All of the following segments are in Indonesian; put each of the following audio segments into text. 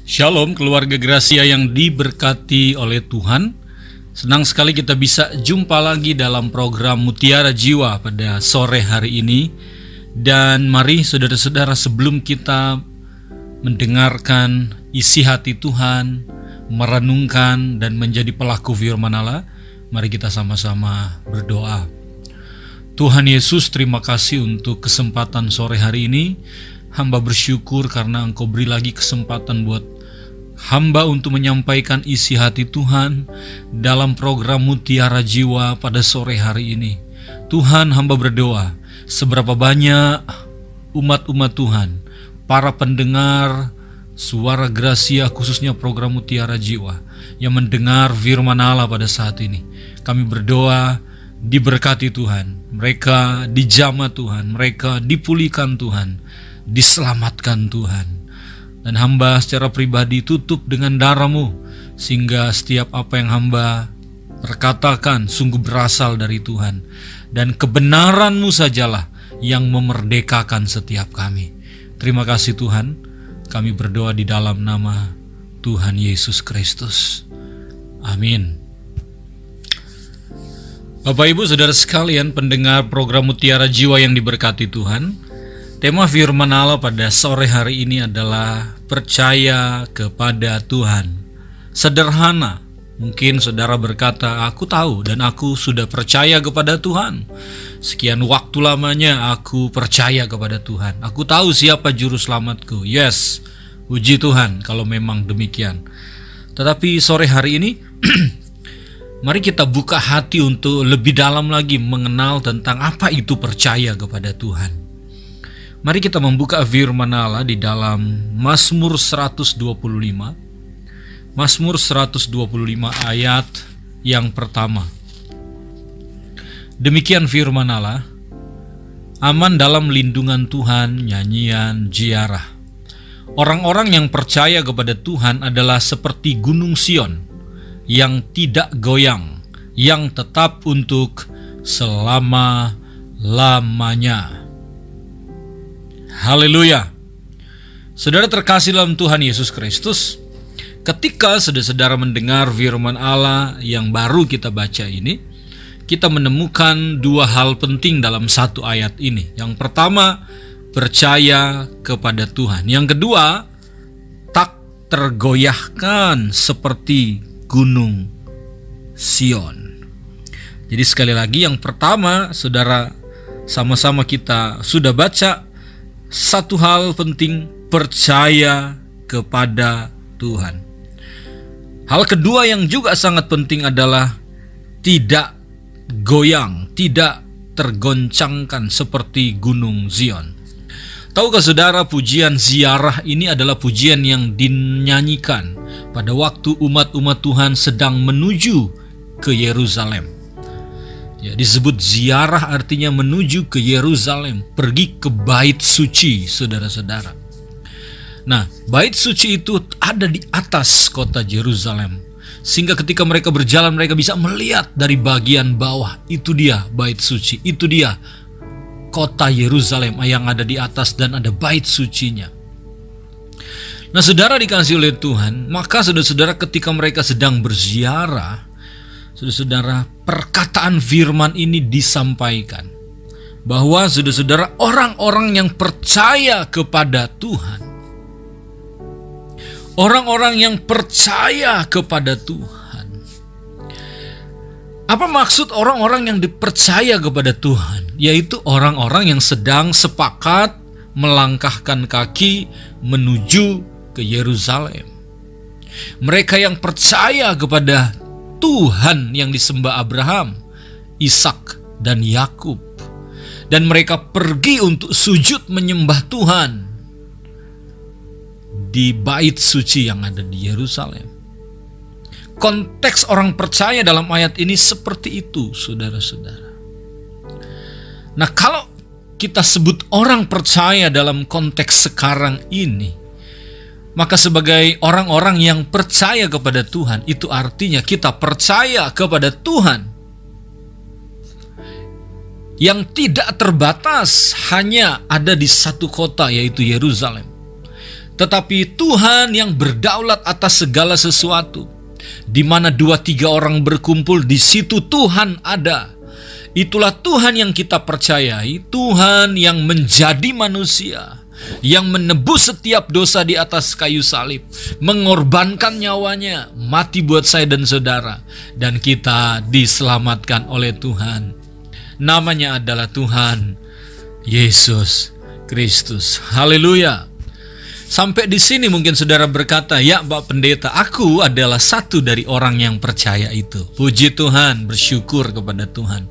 Shalom keluarga Gracia yang diberkati oleh Tuhan. Senang sekali kita bisa jumpa lagi dalam program Mutiara Jiwa pada sore hari ini. Dan mari saudara-saudara, sebelum kita mendengarkan isi hati Tuhan, merenungkan dan menjadi pelaku firman Allah, mari kita sama-sama berdoa. Tuhan Yesus, terima kasih untuk kesempatan sore hari ini. Hamba bersyukur karena Engkau beri lagi kesempatan buat hamba untuk menyampaikan isi hati Tuhan dalam program Mutiara Jiwa pada sore hari ini. Tuhan, hamba berdoa, seberapa banyak umat-umat Tuhan, para pendengar suara Gracia, khususnya program Mutiara Jiwa, yang mendengar firman Allah pada saat ini. Kami berdoa, diberkati Tuhan, mereka dijamah Tuhan, mereka dipulihkan Tuhan, diselamatkan Tuhan. Dan hamba secara pribadi tutup dengan darah-Mu, sehingga setiap apa yang hamba perkatakan sungguh berasal dari Tuhan, dan kebenaran-Mu sajalah yang memerdekakan setiap kami. Terima kasih Tuhan, kami berdoa di dalam nama Tuhan Yesus Kristus. Amin. Bapak Ibu Saudara sekalian, pendengar program Mutiara Jiwa yang diberkati Tuhan, tema firman Allah pada sore hari ini adalah percaya kepada Tuhan. Sederhana, mungkin saudara berkata, aku tahu dan aku sudah percaya kepada Tuhan. Sekian waktu lamanya aku percaya kepada Tuhan. Aku tahu siapa juru selamatku. Yes, puji Tuhan kalau memang demikian. Tetapi sore hari ini, mari kita buka hati untuk lebih dalam lagi mengenal tentang apa itu percaya kepada Tuhan. Mari kita membuka firman Allah di dalam Mazmur 125. Mazmur 125 ayat yang pertama. Demikian firman Allah, aman dalam lindungan Tuhan, nyanyian ziarah. Orang-orang yang percaya kepada Tuhan adalah seperti gunung Sion yang tidak goyang, yang tetap untuk selama-lamanya. Haleluya. Saudara terkasih dalam Tuhan Yesus Kristus, ketika saudara-saudara mendengar firman Allah yang baru kita baca ini, kita menemukan dua hal penting dalam satu ayat ini. Yang pertama, percaya kepada Tuhan. Yang kedua, tak tergoyahkan seperti gunung Sion. Jadi sekali lagi, yang pertama, saudara, sama-sama kita sudah baca satu hal penting, percaya kepada Tuhan. Hal kedua yang juga sangat penting adalah tidak goyang, tidak tergoncangkan seperti gunung Zion. Tahukah saudara, pujian ziarah ini adalah pujian yang dinyanyikan pada waktu umat-umat Tuhan sedang menuju ke Yerusalem. Ya, disebut ziarah artinya menuju ke Yerusalem, pergi ke bait suci, saudara-saudara. Nah, bait suci itu ada di atas kota Yerusalem, sehingga ketika mereka berjalan mereka bisa melihat dari bagian bawah. Itu dia bait suci, itu dia kota Yerusalem yang ada di atas dan ada bait sucinya. Nah, saudara dikasihi oleh Tuhan, maka saudara-saudara ketika mereka sedang berziarah, saudara-saudara, perkataan firman ini disampaikan bahwa saudara-saudara, orang-orang yang percaya kepada Tuhan, orang-orang yang percaya kepada Tuhan. Apa maksud orang-orang yang dipercaya kepada Tuhan? Yaitu orang-orang yang sedang sepakat melangkahkan kaki menuju ke Yerusalem. Mereka yang percaya kepada Tuhan yang disembah Abraham, Ishak, dan Yakub. Dan mereka pergi untuk sujud menyembah Tuhan di bait suci yang ada di Yerusalem. Konteks orang percaya dalam ayat ini seperti itu, saudara-saudara. Nah, kalau kita sebut orang percaya dalam konteks sekarang ini, maka sebagai orang-orang yang percaya kepada Tuhan, itu artinya kita percaya kepada Tuhan yang tidak terbatas hanya ada di satu kota, yaitu Yerusalem. tetapi Tuhan yang berdaulat atas segala sesuatu. Di mana 2-3 orang berkumpul, di situ Tuhan ada. Itulah Tuhan yang kita percayai, Tuhan yang menjadi manusia, yang menebus setiap dosa di atas kayu salib, mengorbankan nyawanya, mati buat saya dan saudara, dan kita diselamatkan oleh Tuhan. Namanya adalah Tuhan Yesus Kristus. Haleluya. Sampai di sini mungkin saudara berkata, ya Pak Pendeta, aku adalah satu dari orang yang percaya itu. Puji Tuhan, bersyukur kepada Tuhan.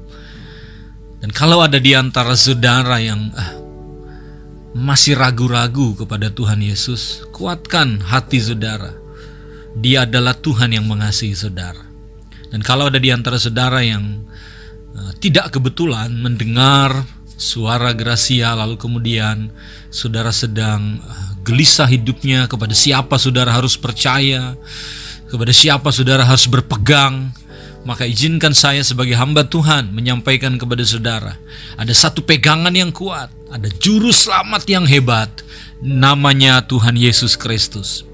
Dan kalau ada di antara saudara yang masih ragu-ragu kepada Tuhan Yesus, kuatkan hati saudara. Dia adalah Tuhan yang mengasihi saudara. Dan kalau ada di antara saudara yang tidak kebetulan mendengar suara Gracia, lalu kemudian saudara sedang gelisah hidupnya, kepada siapa saudara harus percaya, kepada siapa saudara harus berpegang, maka izinkan saya sebagai hamba Tuhan menyampaikan kepada saudara, ada satu pegangan yang kuat, ada juru selamat yang hebat, namanya Tuhan Yesus Kristus.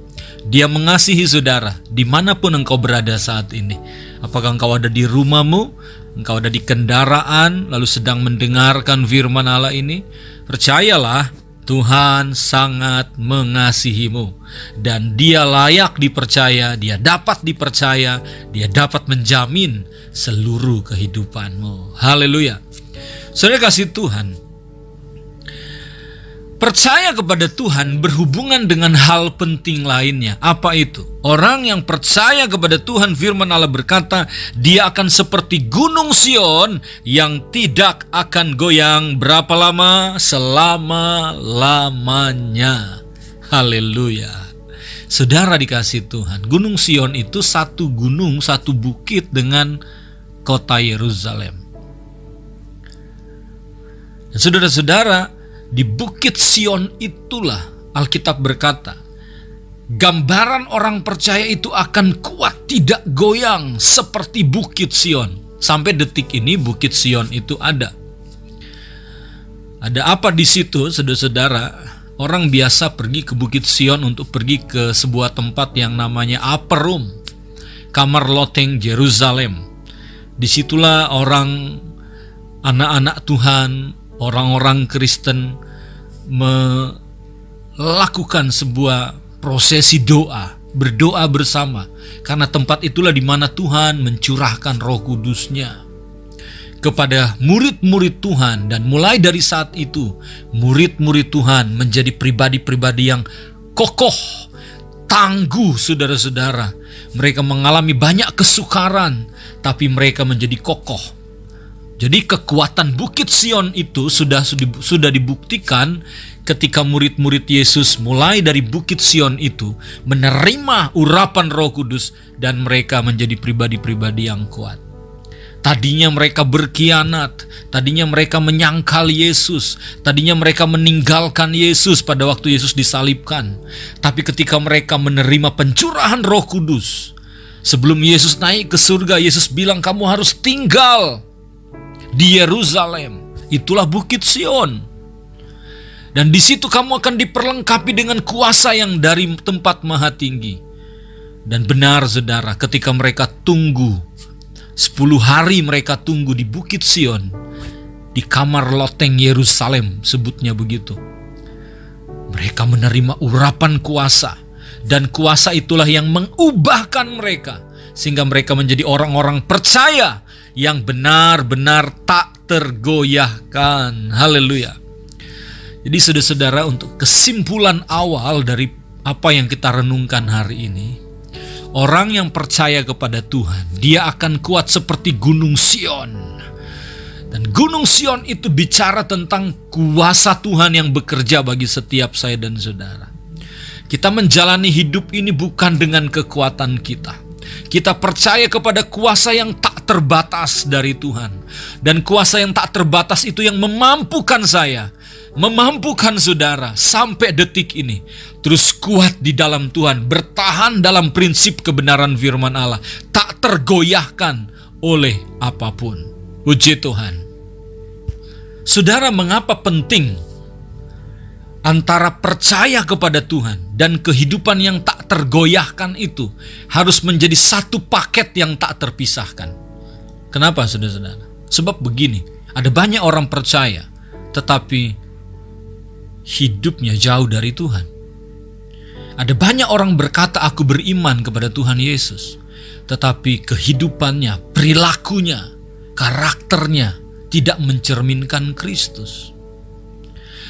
Dia mengasihi saudara dimanapun engkau berada saat ini. Apakah engkau ada di rumahmu, engkau ada di kendaraan, lalu sedang mendengarkan firman Allah ini? Percayalah, Tuhan sangat mengasihimu, dan Dia layak dipercaya, Dia dapat dipercaya, Dia dapat menjamin seluruh kehidupanmu. Haleluya. Saudara kasih Tuhan, percaya kepada Tuhan berhubungan dengan hal penting lainnya. Apa itu? Orang yang percaya kepada Tuhan, firman Allah berkata, dia akan seperti gunung Sion yang tidak akan goyang. Berapa lama? Selama-lamanya. Haleluya. Saudara dikasih Tuhan, gunung Sion itu satu gunung, satu bukit dengan kota Yerusalem. Dan saudara-saudara, di Bukit Sion itulah Alkitab berkata, gambaran orang percaya itu akan kuat, tidak goyang seperti Bukit Sion. Sampai detik ini Bukit Sion itu ada. Ada apa di situ, saudara-saudara? Orang biasa pergi ke Bukit Sion untuk pergi ke sebuah tempat yang namanya Upper Room, kamar loteng Yerusalem. Disitulah orang, anak-anak Tuhan, orang-orang Kristen melakukan sebuah prosesi doa, berdoa bersama, karena tempat itulah di mana Tuhan mencurahkan Roh Kudus-Nya kepada murid-murid Tuhan. Dan mulai dari saat itu, murid-murid Tuhan menjadi pribadi-pribadi yang kokoh, tangguh, saudara-saudara. Mereka mengalami banyak kesukaran, tapi mereka menjadi kokoh. Jadi kekuatan Bukit Sion itu sudah dibuktikan ketika murid-murid Yesus mulai dari Bukit Sion itu menerima urapan Roh Kudus, dan mereka menjadi pribadi-pribadi yang kuat. Tadinya mereka berkhianat, tadinya mereka menyangkal Yesus, tadinya mereka meninggalkan Yesus pada waktu Yesus disalibkan. Tapi ketika mereka menerima pencurahan Roh Kudus, sebelum Yesus naik ke surga, Yesus bilang, kamu harus tinggal di Yerusalem, itulah Bukit Sion. Dan di situ kamu akan diperlengkapi dengan kuasa yang dari tempat maha tinggi. Dan benar saudara, ketika mereka tunggu 10 hari, mereka tunggu di Bukit Sion, di kamar loteng Yerusalem, sebutnya begitu. Mereka menerima urapan kuasa, dan kuasa itulah yang mengubahkan mereka, sehingga mereka menjadi orang-orang percaya yang benar-benar tak tergoyahkan. Haleluya. Jadi saudara-saudara, untuk kesimpulan awal dari apa yang kita renungkan hari ini, orang yang percaya kepada Tuhan, dia akan kuat seperti gunung Sion. Dan gunung Sion itu bicara tentang kuasa Tuhan yang bekerja bagi setiap saya dan saudara. Kita menjalani hidup ini bukan dengan kekuatan kita. Kita percaya kepada kuasa yang tak terbatas dari Tuhan. Dan kuasa yang tak terbatas itu yang memampukan saya, memampukan saudara sampai detik ini terus kuat di dalam Tuhan, bertahan dalam prinsip kebenaran firman Allah, tak tergoyahkan oleh apapun. Puji Tuhan. Saudara, mengapa penting antara percaya kepada Tuhan dan kehidupan yang tak tergoyahkan itu harus menjadi satu paket yang tak terpisahkan. Kenapa, saudara-saudara? Sebab begini, ada banyak orang percaya tetapi hidupnya jauh dari Tuhan. Ada banyak orang berkata aku beriman kepada Tuhan Yesus, tetapi kehidupannya, perilakunya, karakternya tidak mencerminkan Kristus.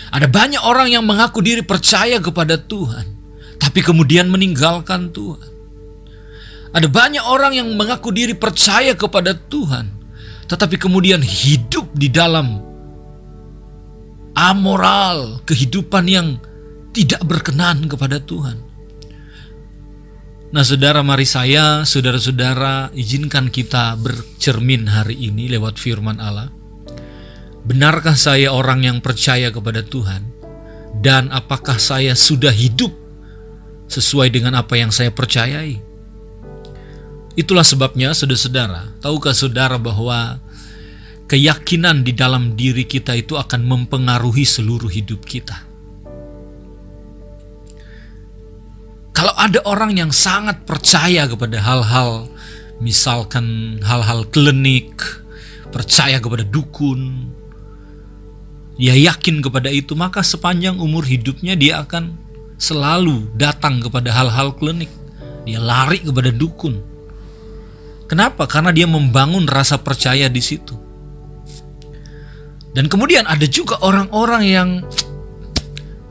Ada banyak orang yang mengaku diri percaya kepada Tuhan, tapi kemudian meninggalkan Tuhan. Ada banyak orang yang mengaku diri percaya kepada Tuhan, tetapi kemudian hidup di dalam amoral, kehidupan yang tidak berkenan kepada Tuhan. Nah, saudara, mari saudara-saudara, izinkan kita bercermin hari ini lewat firman Allah. Benarkah saya orang yang percaya kepada Tuhan? Dan apakah saya sudah hidup sesuai dengan apa yang saya percayai? Itulah sebabnya, saudara-saudara, tahukah saudara bahwa keyakinan di dalam diri kita itu akan mempengaruhi seluruh hidup kita. Kalau ada orang yang sangat percaya kepada hal-hal, misalkan hal-hal klinik, percaya kepada dukun, dia yakin kepada itu, maka sepanjang umur hidupnya dia akan selalu datang kepada hal-hal klinik. Dia lari kepada dukun. Kenapa? Karena dia membangun rasa percaya di situ. Dan kemudian ada juga orang-orang yang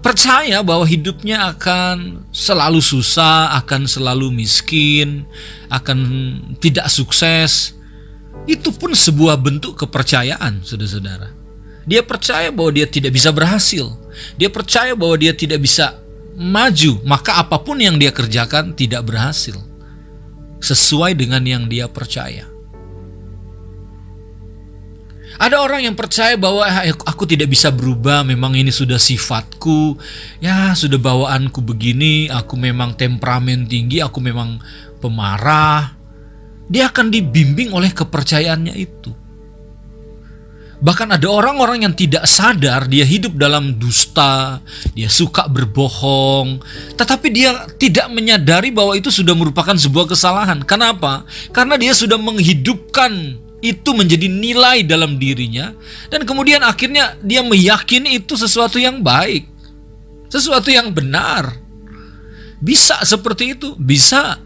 percaya bahwa hidupnya akan selalu susah, akan selalu miskin, akan tidak sukses. Itu pun sebuah bentuk kepercayaan, saudara-saudara. Dia percaya bahwa dia tidak bisa berhasil. Dia percaya bahwa dia tidak bisa maju, maka apapun yang dia kerjakan tidak berhasil sesuai dengan yang dia percaya. Ada orang yang percaya bahwa aku tidak bisa berubah, memang ini sudah sifatku, ya sudah bawaanku begini, aku memang temperamen tinggi, aku memang pemarah. Dia akan dibimbing oleh kepercayaannya itu. Bahkan ada orang-orang yang tidak sadar dia hidup dalam dusta, dia suka berbohong, tetapi dia tidak menyadari bahwa itu sudah merupakan sebuah kesalahan. Kenapa? Karena dia sudah menghidupkan itu menjadi nilai dalam dirinya, dan kemudian akhirnya dia meyakini itu sesuatu yang baik, sesuatu yang benar. Bisa seperti itu? Bisa.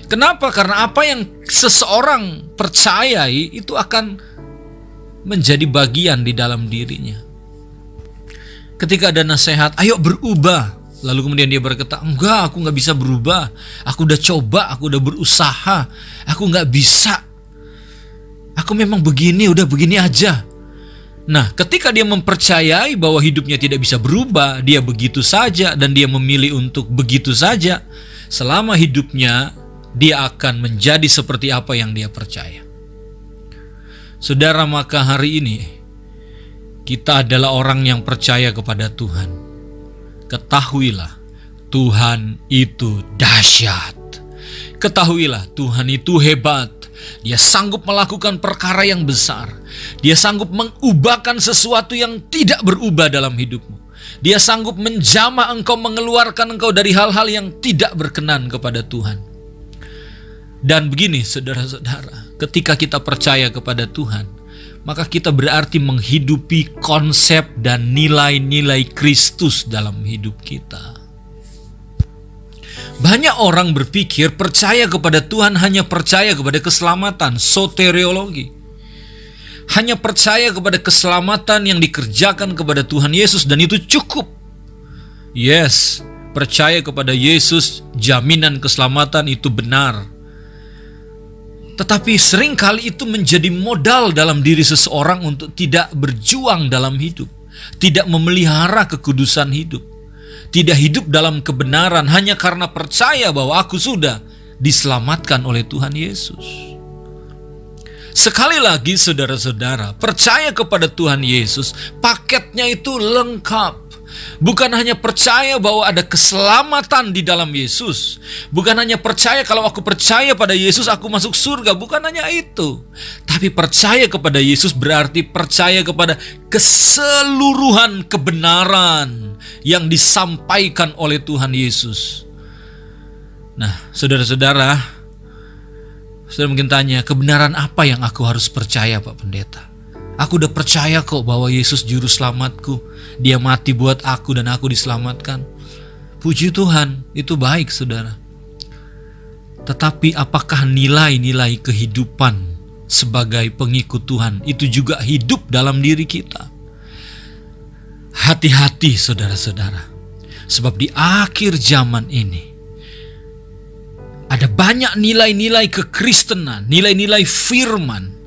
Kenapa? Karena apa yang seseorang percayai itu akan menjadi bagian di dalam dirinya. Ketika ada nasihat, ayo berubah, lalu kemudian dia berkata, enggak, aku gak bisa berubah, aku udah coba, aku udah berusaha, aku gak bisa, aku memang begini, udah begini aja. Nah, ketika dia mempercayai bahwa hidupnya tidak bisa berubah, dia begitu saja, dan dia memilih untuk begitu saja, selama hidupnya dia akan menjadi seperti apa yang dia percaya. Saudara, maka hari ini kita adalah orang yang percaya kepada Tuhan. Ketahuilah, Tuhan itu dahsyat. Ketahuilah, Tuhan itu hebat. Dia sanggup melakukan perkara yang besar. Dia sanggup mengubahkan sesuatu yang tidak berubah dalam hidupmu. Dia sanggup menjamah engkau, mengeluarkan engkau dari hal-hal yang tidak berkenan kepada Tuhan. Dan begini, saudara-saudara, ketika kita percaya kepada Tuhan, maka kita berarti menghidupi konsep dan nilai-nilai Kristus dalam hidup kita. Banyak orang berpikir percaya kepada Tuhan hanya percaya kepada keselamatan, soteriologi. Hanya percaya kepada keselamatan yang dikerjakan kepada Tuhan Yesus, dan itu cukup. Yes, percaya kepada Yesus, jaminan keselamatan itu benar. Tetapi seringkali itu menjadi modal dalam diri seseorang untuk tidak berjuang dalam hidup, tidak memelihara kekudusan hidup, tidak hidup dalam kebenaran hanya karena percaya bahwa aku sudah diselamatkan oleh Tuhan Yesus. Sekali lagi, saudara-saudara, percaya kepada Tuhan Yesus, paketnya itu lengkap. Bukan hanya percaya bahwa ada keselamatan di dalam Yesus. Bukan hanya percaya kalau aku percaya pada Yesus aku masuk surga. Bukan hanya itu. Tapi percaya kepada Yesus berarti percaya kepada keseluruhan kebenaran yang disampaikan oleh Tuhan Yesus. Nah, saudara-saudara, saudara mungkin tanya, kebenaran apa yang aku harus percaya, Pak Pendeta? Aku udah percaya kok bahwa Yesus juru selamatku. Dia mati buat aku dan aku diselamatkan. Puji Tuhan, itu baik saudara. Tetapi apakah nilai-nilai kehidupan sebagai pengikut Tuhan itu juga hidup dalam diri kita? Hati-hati saudara-saudara. Sebab di akhir zaman ini ada banyak nilai-nilai kekristenan, nilai-nilai firman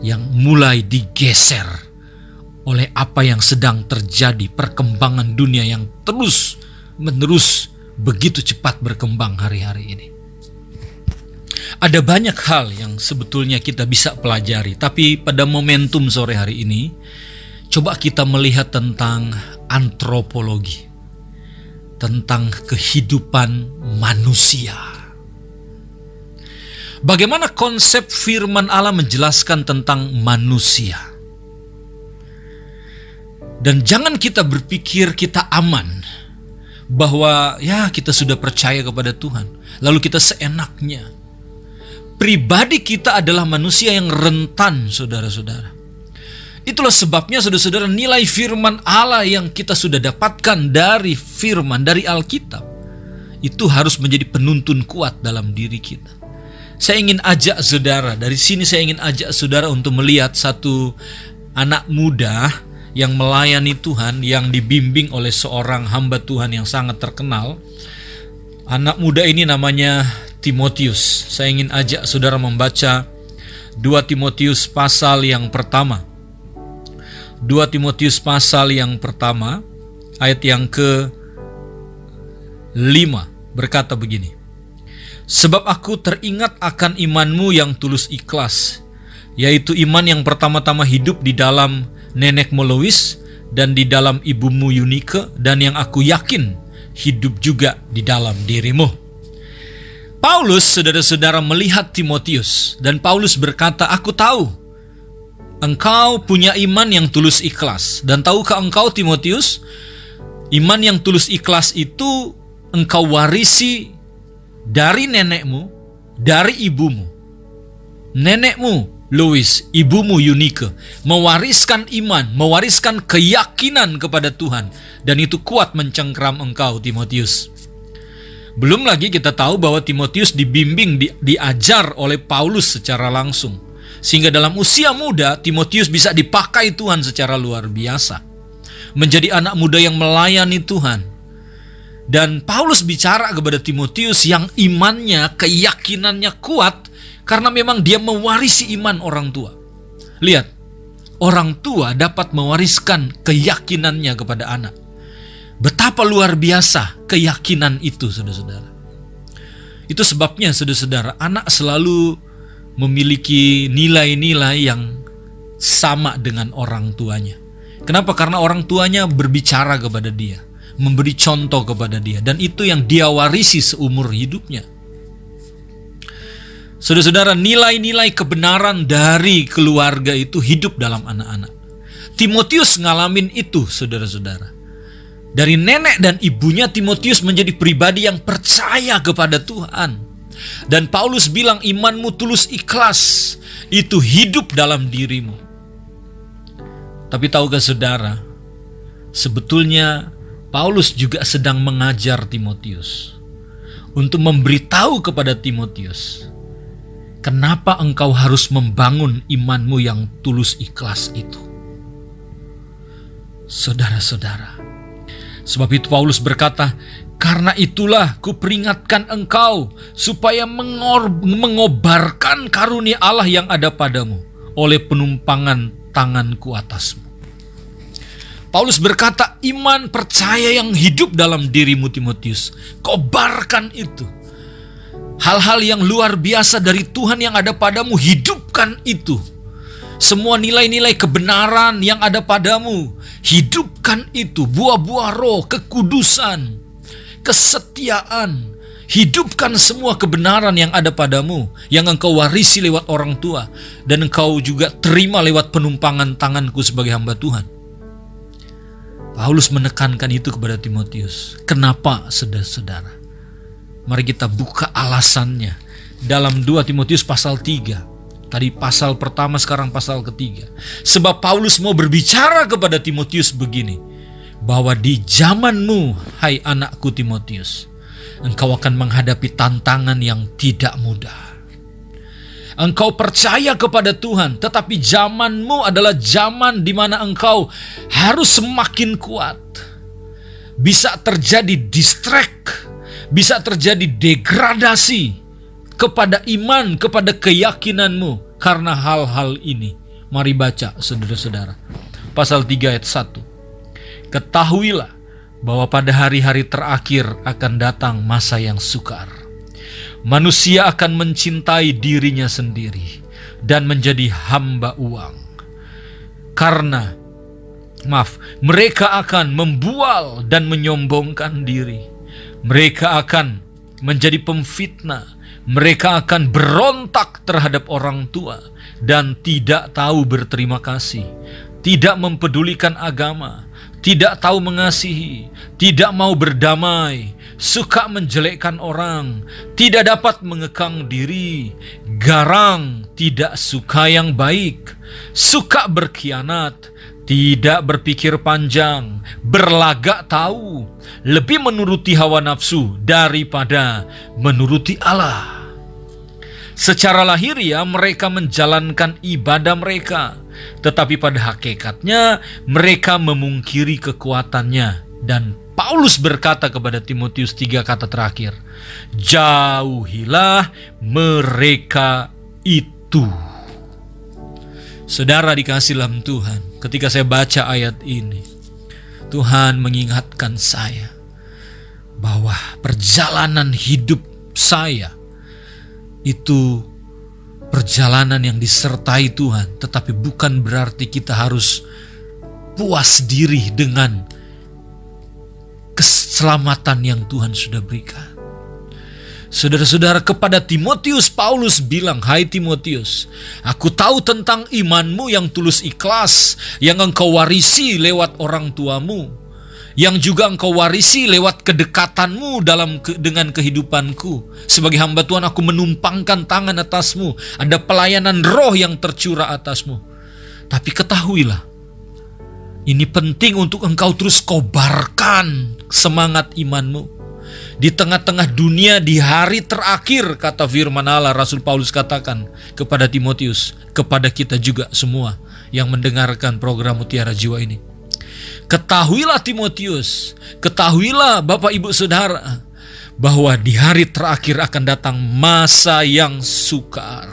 yang mulai digeser oleh apa yang sedang terjadi, perkembangan dunia yang terus menerus begitu cepat berkembang hari-hari ini. Ada banyak hal yang sebetulnya kita bisa pelajari, tapi pada momentum sore hari ini coba kita melihat tentang antropologi, tentang kehidupan manusia. Bagaimana konsep firman Allah menjelaskan tentang manusia. Dan jangan kita berpikir kita aman, bahwa ya kita sudah percaya kepada Tuhan, lalu kita seenaknya. Pribadi kita adalah manusia yang rentan, saudara-saudara. Itulah sebabnya saudara-saudara, nilai firman Allah yang kita sudah dapatkan dari firman, dari Alkitab, itu harus menjadi penuntun kuat dalam diri kita. Saya ingin ajak saudara, dari sini saya ingin ajak saudara untuk melihat satu anak muda yang melayani Tuhan, yang dibimbing oleh seorang hamba Tuhan yang sangat terkenal. Anak muda ini namanya Timotius. Saya ingin ajak saudara membaca 2 Timotius pasal yang pertama. 2 Timotius pasal yang pertama, ayat yang ke-5 berkata begini. Sebab aku teringat akan imanmu yang tulus ikhlas, yaitu iman yang pertama-tama hidup di dalam nenekmu Lois dan di dalam ibumu Yunike, dan yang aku yakin hidup juga di dalam dirimu. Paulus, saudara-saudara, melihat Timotius, dan Paulus berkata, aku tahu engkau punya iman yang tulus ikhlas. Dan tahukah engkau Timotius, iman yang tulus ikhlas itu engkau warisi dari nenekmu, dari ibumu. Nenekmu Lois, ibumu Yunike mewariskan iman, mewariskan keyakinan kepada Tuhan, dan itu kuat mencengkram engkau Timotius. Belum lagi kita tahu bahwa Timotius dibimbing, diajar oleh Paulus secara langsung, sehingga dalam usia muda Timotius bisa dipakai Tuhan secara luar biasa, menjadi anak muda yang melayani Tuhan. Dan Paulus bicara kepada Timotius yang imannya, keyakinannya kuat karena memang dia mewarisi iman orang tua. Lihat, orang tua dapat mewariskan keyakinannya kepada anak. Betapa luar biasa keyakinan itu, saudara-saudara. Itu sebabnya, saudara-saudara, anak selalu memiliki nilai-nilai yang sama dengan orang tuanya. Kenapa? Karena orang tuanya berbicara kepada dia, memberi contoh kepada dia, dan itu yang dia warisi seumur hidupnya. Saudara-saudara, nilai-nilai kebenaran dari keluarga itu hidup dalam anak-anak. Timotius ngalamin itu, saudara-saudara. Dari nenek dan ibunya, Timotius menjadi pribadi yang percaya kepada Tuhan. Dan Paulus bilang, imanmu tulus ikhlas, itu hidup dalam dirimu. Tapi tahukah saudara, sebetulnya Paulus juga sedang mengajar Timotius untuk memberitahu kepada Timotius, kenapa engkau harus membangun imanmu yang tulus ikhlas itu. Saudara-saudara, sebab itu Paulus berkata, karena itulah kuperingatkan engkau supaya mengobarkan karunia Allah yang ada padamu oleh penumpangan tanganku atasmu. Paulus berkata, iman percaya yang hidup dalam dirimu Timotius, kobarkan itu. Hal-hal yang luar biasa dari Tuhan yang ada padamu, hidupkan itu. semua nilai-nilai kebenaran yang ada padamu. Hidupkan itu, buah-buah roh, kekudusan, kesetiaan. Hidupkan semua kebenaran yang ada padamu, yang engkau warisi lewat orang tua, dan engkau juga terima lewat penumpangan tanganku sebagai hamba Tuhan. Paulus menekankan itu kepada Timotius. Kenapa, saudara-saudara? Mari kita buka alasannya dalam 2 Timotius pasal 3. Tadi pasal pertama, sekarang pasal ketiga. Sebab Paulus mau berbicara kepada Timotius begini, bahwa di zamanmu, hai anakku Timotius, engkau akan menghadapi tantangan yang tidak mudah. Engkau percaya kepada Tuhan, tetapi zamanmu adalah zaman di mana engkau harus semakin kuat. Bisa terjadi distract, bisa terjadi degradasi kepada iman, kepada keyakinanmu karena hal-hal ini. Mari baca, saudara-saudara. Pasal 3 ayat 1. Ketahuilah bahwa pada hari-hari terakhir akan datang masa yang sukar. Manusia akan mencintai dirinya sendiri dan menjadi hamba uang. Mereka akan membual dan menyombongkan diri. Mereka akan menjadi pemfitnah. Mereka akan berontak terhadap orang tua dan tidak tahu berterima kasih, tidak mempedulikan agama, tidak tahu mengasihi, tidak mau berdamai, suka menjelekkan orang, tidak dapat mengekang diri, garang, tidak suka yang baik, suka berkhianat, tidak berpikir panjang, berlagak tahu, lebih menuruti hawa nafsu daripada menuruti Allah. Secara lahiriah mereka menjalankan ibadah mereka, tetapi pada hakikatnya mereka memungkiri kekuatannya. Dan Paulus berkata kepada Timotius 3 kata terakhir, jauhilah mereka itu. Saudara dikasih dalam Tuhan, ketika saya baca ayat ini, Tuhan mengingatkan saya bahwa perjalanan hidup saya itu perjalanan yang disertai Tuhan, tetapi bukan berarti kita harus puas diri dengan keselamatan yang Tuhan sudah berikan. Saudara-saudara, kepada Timotius, Paulus bilang, hai Timotius, aku tahu tentang imanmu yang tulus ikhlas, yang engkau warisi lewat orang tuamu, yang juga engkau warisi lewat kedekatanmu dengan kehidupanku. Sebagai hamba Tuhan, aku menumpangkan tangan atasmu, ada pelayanan roh yang tercurah atasmu. Tapi ketahuilah, ini penting untuk engkau terus kobarkan semangat imanmu. Di tengah-tengah dunia, di hari terakhir, kata firman Allah, Rasul Paulus katakan kepada Timotius, kepada kita juga semua yang mendengarkan program Mutiara Jiwa ini. Ketahuilah Timotius, ketahuilah Bapak Ibu Saudara, bahwa di hari terakhir akan datang masa yang sukar.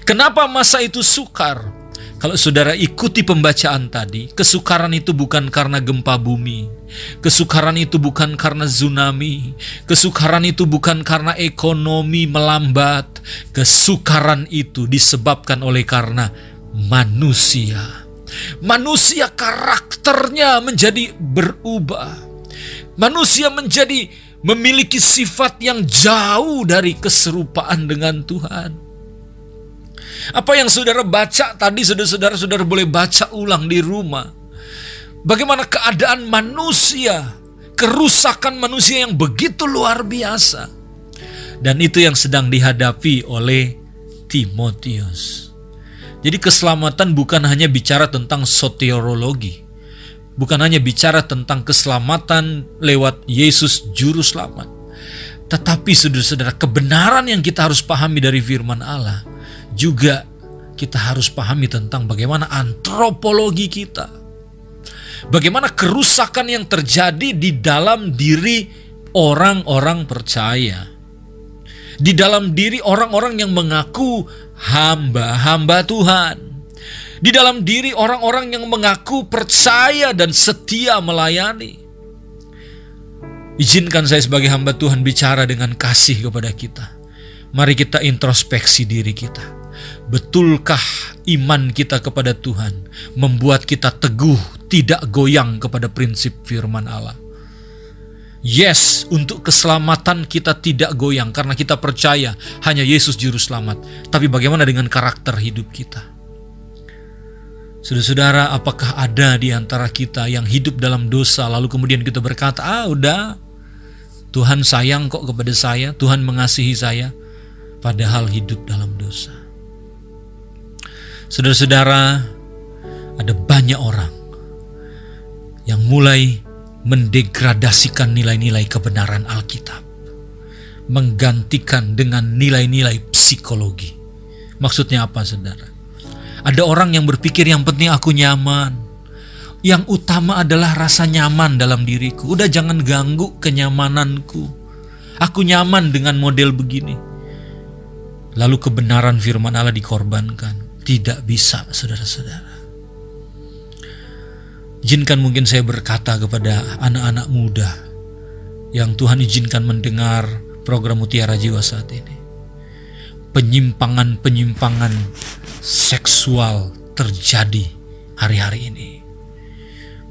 Kenapa masa itu sukar? Kalau saudara ikuti pembacaan tadi, kesukaran itu bukan karena gempa bumi, kesukaran itu bukan karena tsunami, kesukaran itu bukan karena ekonomi melambat, kesukaran itu disebabkan oleh karena manusia. Manusia karakternya menjadi berubah. Manusia menjadi memiliki sifat yang jauh dari keserupaan dengan Tuhan. Apa yang saudara baca tadi, saudara boleh baca ulang di rumah. Bagaimana keadaan manusia, kerusakan manusia yang begitu luar biasa. Dan itu yang sedang dihadapi oleh Timotius. Jadi keselamatan bukan hanya bicara tentang soteriologi, bukan hanya bicara tentang keselamatan lewat Yesus Juru Selamat. Tetapi saudara-saudara, kebenaran yang kita harus pahami dari firman Allah, juga kita harus pahami tentang bagaimana antropologi kita. Bagaimana kerusakan yang terjadi di dalam diri orang-orang percaya. Di dalam diri orang-orang yang mengaku hamba-hamba Tuhan. Di dalam diri orang-orang yang mengaku percaya dan setia melayani. Izinkan saya sebagai hamba Tuhan bicara dengan kasih kepada kita. Mari kita introspeksi diri kita. Betulkah iman kita kepada Tuhan membuat kita teguh, tidak goyang kepada prinsip firman Allah. Yes, untuk keselamatan kita tidak goyang karena kita percaya hanya Yesus juru selamat. Tapi bagaimana dengan karakter hidup kita? Saudara-saudara, apakah ada di antara kita yang hidup dalam dosa lalu kemudian kita berkata, udah, Tuhan sayang kok kepada saya, Tuhan mengasihi saya, padahal hidup dalam dosa. Saudara-saudara, ada banyak orang yang mulai mendegradasikan nilai-nilai kebenaran Alkitab, menggantikan dengan nilai-nilai psikologi. Maksudnya apa, saudara? Ada orang yang berpikir yang penting aku nyaman, yang utama adalah rasa nyaman dalam diriku. Udah, jangan ganggu kenyamananku, aku nyaman dengan model begini. Lalu kebenaran firman Allah dikorbankan. Tidak bisa, saudara-saudara. Izinkan mungkin saya berkata kepada anak-anak muda yang Tuhan izinkan mendengar program Mutiara Jiwa saat ini. Penyimpangan-penyimpangan seksual terjadi hari-hari ini.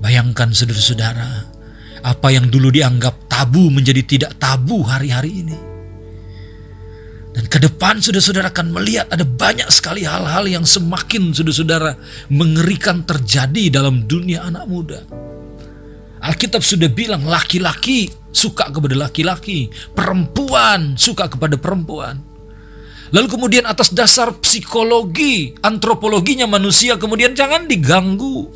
Bayangkan, saudara-saudara, apa yang dulu dianggap tabu menjadi tidak tabu hari-hari ini. Dan ke depan saudara-saudara akan melihat ada banyak sekali hal-hal yang semakin saudara-saudara mengerikan terjadi dalam dunia anak muda. Alkitab sudah bilang laki-laki suka kepada laki-laki, perempuan suka kepada perempuan. Lalu kemudian atas dasar psikologi, antropologinya manusia kemudian jangan diganggu.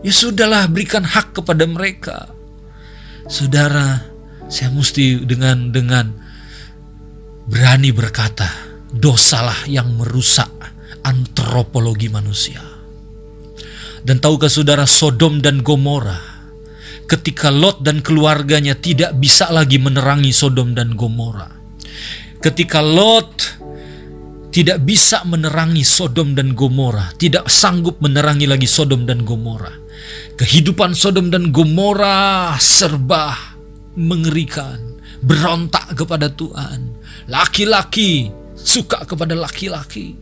Ya sudahlah, berikan hak kepada mereka. Saudara, saya mesti dengan berani berkata, dosalah yang merusak antropologi manusia. Dan tahukah saudara, Sodom dan Gomora, ketika Lot dan keluarganya tidak bisa lagi menerangi Sodom dan Gomora, ketika Lot tidak bisa menerangi Sodom dan Gomora, tidak sanggup menerangi lagi Sodom dan Gomora, kehidupan Sodom dan Gomora serba mengerikan, berontak kepada Tuhan. Laki-laki suka kepada laki-laki.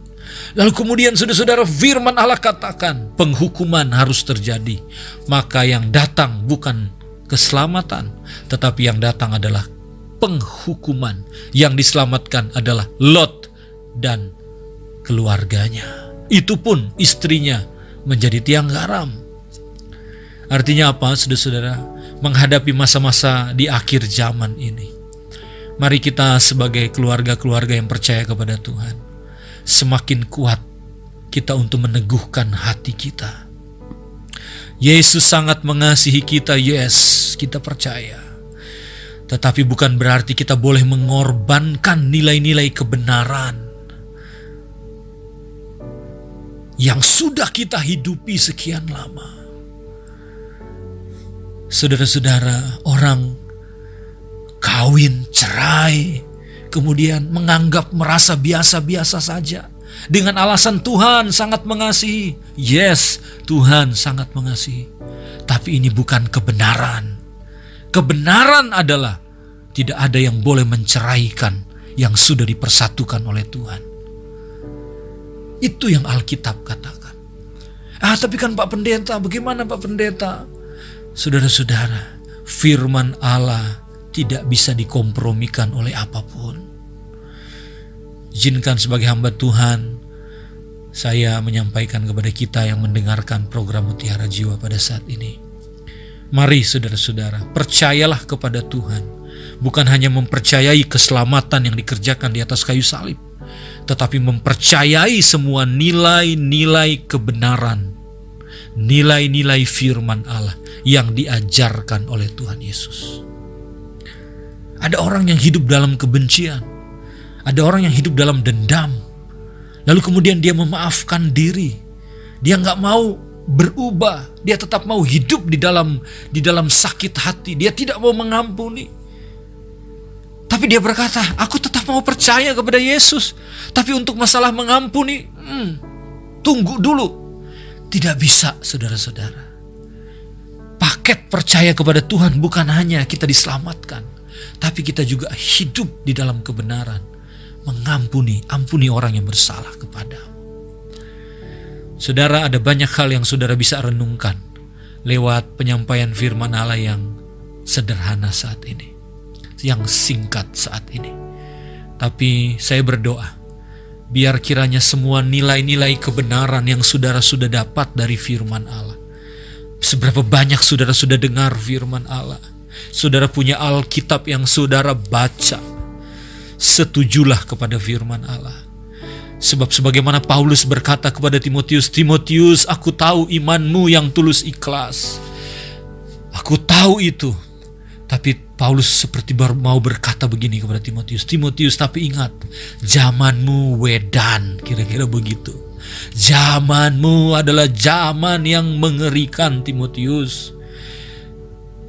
Lalu kemudian saudara-saudara, firman Allah katakan penghukuman harus terjadi. Maka yang datang bukan keselamatan, tetapi yang datang adalah penghukuman. Yang diselamatkan adalah Lot dan keluarganya. Itu pun istrinya menjadi tiang garam. Artinya apa, saudara-saudara? Menghadapi masa-masa di akhir zaman ini, mari kita sebagai keluarga-keluarga yang percaya kepada Tuhan, semakin kuat kita untuk meneguhkan hati kita. Yesus sangat mengasihi kita, yes, kita percaya. Tetapi bukan berarti kita boleh mengorbankan nilai-nilai kebenaran yang sudah kita hidupi sekian lama. Saudara-saudara, orang kawin, cerai, kemudian menganggap merasa biasa-biasa saja dengan alasan Tuhan sangat mengasihi. Yes, Tuhan sangat mengasihi. Tapi ini bukan kebenaran. Kebenaran adalah tidak ada yang boleh menceraikan yang sudah dipersatukan oleh Tuhan. Itu yang Alkitab katakan. Tapi kan Pak Pendeta, bagaimana Pak Pendeta? Saudara-saudara, firman Allah tidak bisa dikompromikan oleh apapun. Izinkan sebagai hamba Tuhan, saya menyampaikan kepada kita yang mendengarkan program Mutiara Jiwa pada saat ini. Mari saudara-saudara, percayalah kepada Tuhan. Bukan hanya mempercayai keselamatan yang dikerjakan di atas kayu salib, tetapi mempercayai semua nilai-nilai kebenaran, nilai-nilai firman Allah yang diajarkan oleh Tuhan Yesus. Ada orang yang hidup dalam kebencian, ada orang yang hidup dalam dendam, lalu kemudian dia memaafkan diri, dia nggak mau berubah, dia tetap mau hidup di dalam sakit hati, dia tidak mau mengampuni. Tapi dia berkata, aku tetap mau percaya kepada Yesus, tapi untuk masalah mengampuni, tunggu dulu. Tidak bisa, saudara-saudara. Paket percaya kepada Tuhan bukan hanya kita diselamatkan, tapi kita juga hidup di dalam kebenaran. Ampuni orang yang bersalah kepadamu. Saudara, ada banyak hal yang saudara bisa renungkan lewat penyampaian firman Allah yang sederhana saat ini, yang singkat saat ini. Tapi saya berdoa, biar kiranya semua nilai-nilai kebenaran yang saudara sudah dapat dari firman Allah. Seberapa banyak saudara sudah dengar firman Allah, saudara punya Alkitab yang saudara baca, setujulah kepada firman Allah. Sebab sebagaimana Paulus berkata kepada Timotius, Timotius, aku tahu imanmu yang tulus ikhlas. Aku tahu itu. Tapi Paulus seperti mau berkata begini kepada Timotius, Timotius, tapi ingat, zamanmu wedan, kira-kira begitu. Zamanmu adalah zaman yang mengerikan, Timotius.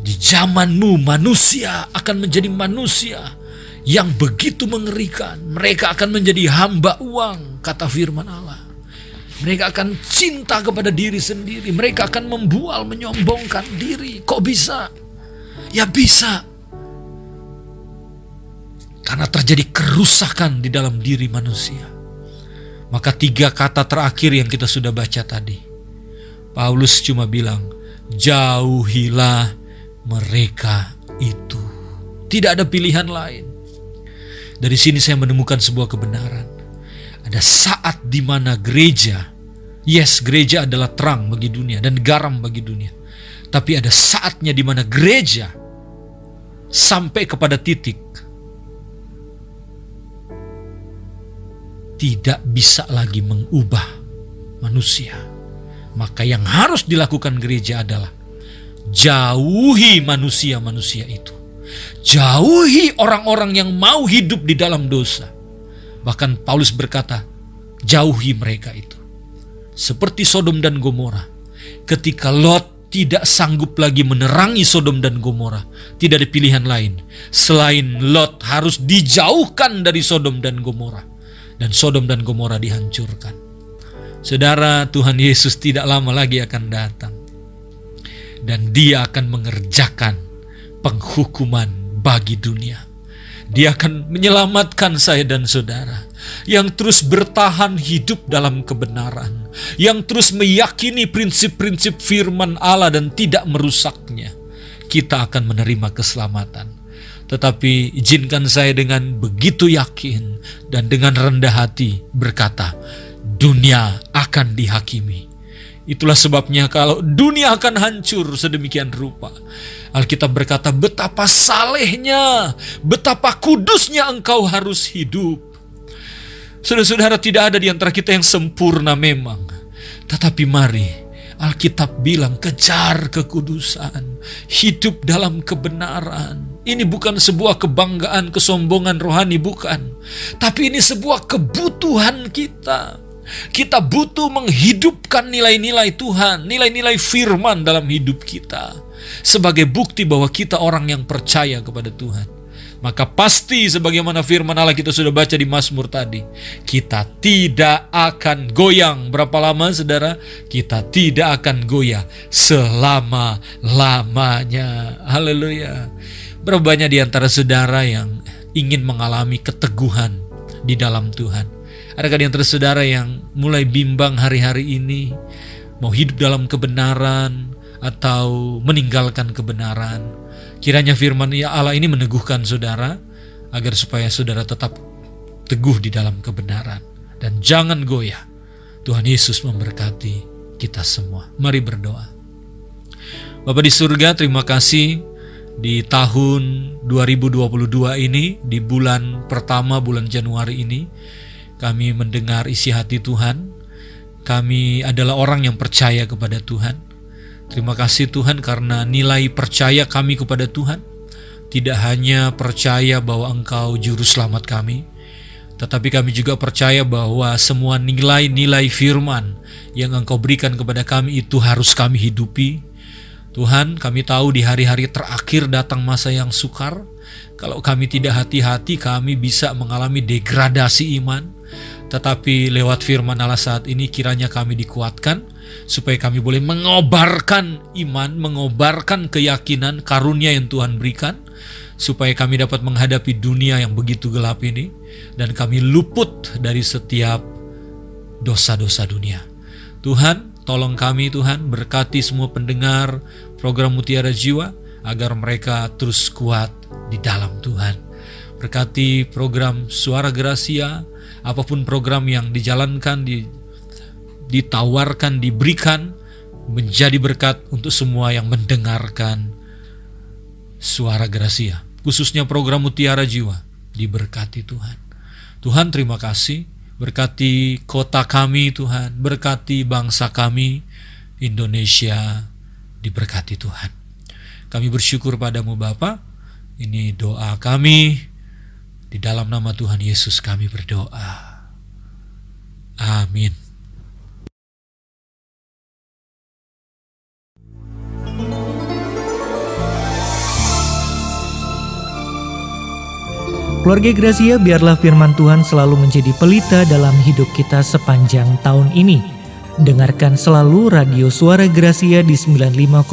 Di zamanmu manusia akan menjadi manusia yang begitu mengerikan. Mereka akan menjadi hamba uang, kata firman Allah. Mereka akan cinta kepada diri sendiri. Mereka akan membual, menyombongkan diri. Kok bisa? Ya bisa. Karena terjadi kerusakan di dalam diri manusia. Maka 3 kata terakhir yang kita sudah baca tadi, Paulus cuma bilang, jauhilah mereka itu. Tidak ada pilihan lain. Dari sini saya menemukan sebuah kebenaran. Ada saat di mana gereja, gereja adalah terang bagi dunia dan garam bagi dunia. Tapi ada saatnya di mana gereja sampai kepada titik tidak bisa lagi mengubah manusia. Maka yang harus dilakukan gereja adalah jauhi manusia-manusia itu. Jauhi orang-orang yang mau hidup di dalam dosa. Bahkan Paulus berkata, jauhi mereka itu. Seperti Sodom dan Gomora. Ketika Lot tidak sanggup lagi menerangi Sodom dan Gomora, tidak ada pilihan lain selain Lot harus dijauhkan dari Sodom dan Gomora. Dan Sodom dan Gomora dihancurkan. Saudara, Tuhan Yesus tidak lama lagi akan datang. Dan Dia akan mengerjakan penghukuman bagi dunia. Dia akan menyelamatkan saya dan saudara yang terus bertahan hidup dalam kebenaran, yang terus meyakini prinsip-prinsip firman Allah dan tidak merusaknya. Kita akan menerima keselamatan. Tetapi izinkan saya dengan begitu yakin dan dengan rendah hati berkata, dunia akan dihakimi. Itulah sebabnya kalau dunia akan hancur sedemikian rupa, Alkitab berkata, betapa salehnya, betapa kudusnya engkau harus hidup. Saudara-saudara, tidak ada di antara kita yang sempurna memang. Tetapi mari, Alkitab bilang kejar kekudusan, hidup dalam kebenaran. Ini bukan sebuah kebanggaan, kesombongan rohani, bukan. Tapi ini sebuah kebutuhan kita. Kita butuh menghidupkan nilai-nilai Tuhan, nilai-nilai firman dalam hidup kita. Sebagai bukti bahwa kita orang yang percaya kepada Tuhan. Maka pasti sebagaimana firman Allah kita sudah baca di Mazmur tadi, kita tidak akan goyang. Berapa lama saudara? Kita tidak akan goyah selama-lamanya. Haleluya. Berapa banyak di antara saudara yang ingin mengalami keteguhan di dalam Tuhan? Adakah di antara saudara yang mulai bimbang hari-hari ini, mau hidup dalam kebenaran atau meninggalkan kebenaran? Kiranya firman Allah ini meneguhkan saudara, agar supaya saudara tetap teguh di dalam kebenaran. Dan jangan goyah. Tuhan Yesus memberkati kita semua. Mari berdoa. Bapa di surga, terima kasih di tahun 2022 ini, di bulan pertama, bulan Januari ini, kami mendengar isi hati Tuhan. Kami adalah orang yang percaya kepada Tuhan. Terima kasih Tuhan karena nilai percaya kami kepada Tuhan tidak hanya percaya bahwa Engkau juru selamat kami, tetapi kami juga percaya bahwa semua nilai-nilai firman yang Engkau berikan kepada kami itu harus kami hidupi. Tuhan, kami tahu di hari-hari terakhir datang masa yang sukar. Kalau kami tidak hati-hati, kami bisa mengalami degradasi iman. Tetapi lewat firman Allah saat ini kiranya kami dikuatkan supaya kami boleh mengobarkan iman, mengobarkan keyakinan karunia yang Tuhan berikan, supaya kami dapat menghadapi dunia yang begitu gelap ini dan kami luput dari setiap dosa-dosa dunia. Tuhan, tolong kami Tuhan, berkati semua pendengar program Mutiara Jiwa, agar mereka terus kuat di dalam Tuhan. Berkati program Suara Gracia, apapun program yang dijalankan, ditawarkan, diberikan, menjadi berkat untuk semua yang mendengarkan Suara Gracia. Khususnya program Mutiara Jiwa, diberkati Tuhan. Tuhan, terima kasih. Berkati kota kami Tuhan, berkati bangsa kami, Indonesia, diberkati Tuhan. Kami bersyukur padamu Bapa. Ini doa kami, di dalam nama Tuhan Yesus kami berdoa. Amin. Keluarga Gracia, biarlah firman Tuhan selalu menjadi pelita dalam hidup kita sepanjang tahun ini. Dengarkan selalu radio Suara Gracia di 95,9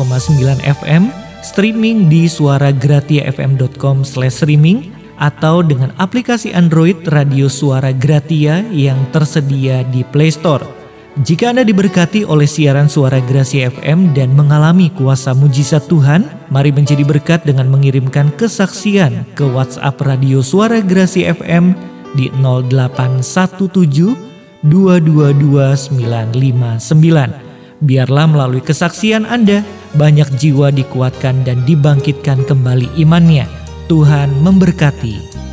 FM, streaming di suaragratiafm.com/streaming, atau dengan aplikasi Android Radio Suara Gratia yang tersedia di Play Store. Jika Anda diberkati oleh siaran Suara Gracia FM dan mengalami kuasa mujizat Tuhan, mari menjadi berkat dengan mengirimkan kesaksian ke WhatsApp Radio Suara Gracia FM di 0817 222 959. Biarlah melalui kesaksian Anda, banyak jiwa dikuatkan dan dibangkitkan kembali imannya. Tuhan memberkati.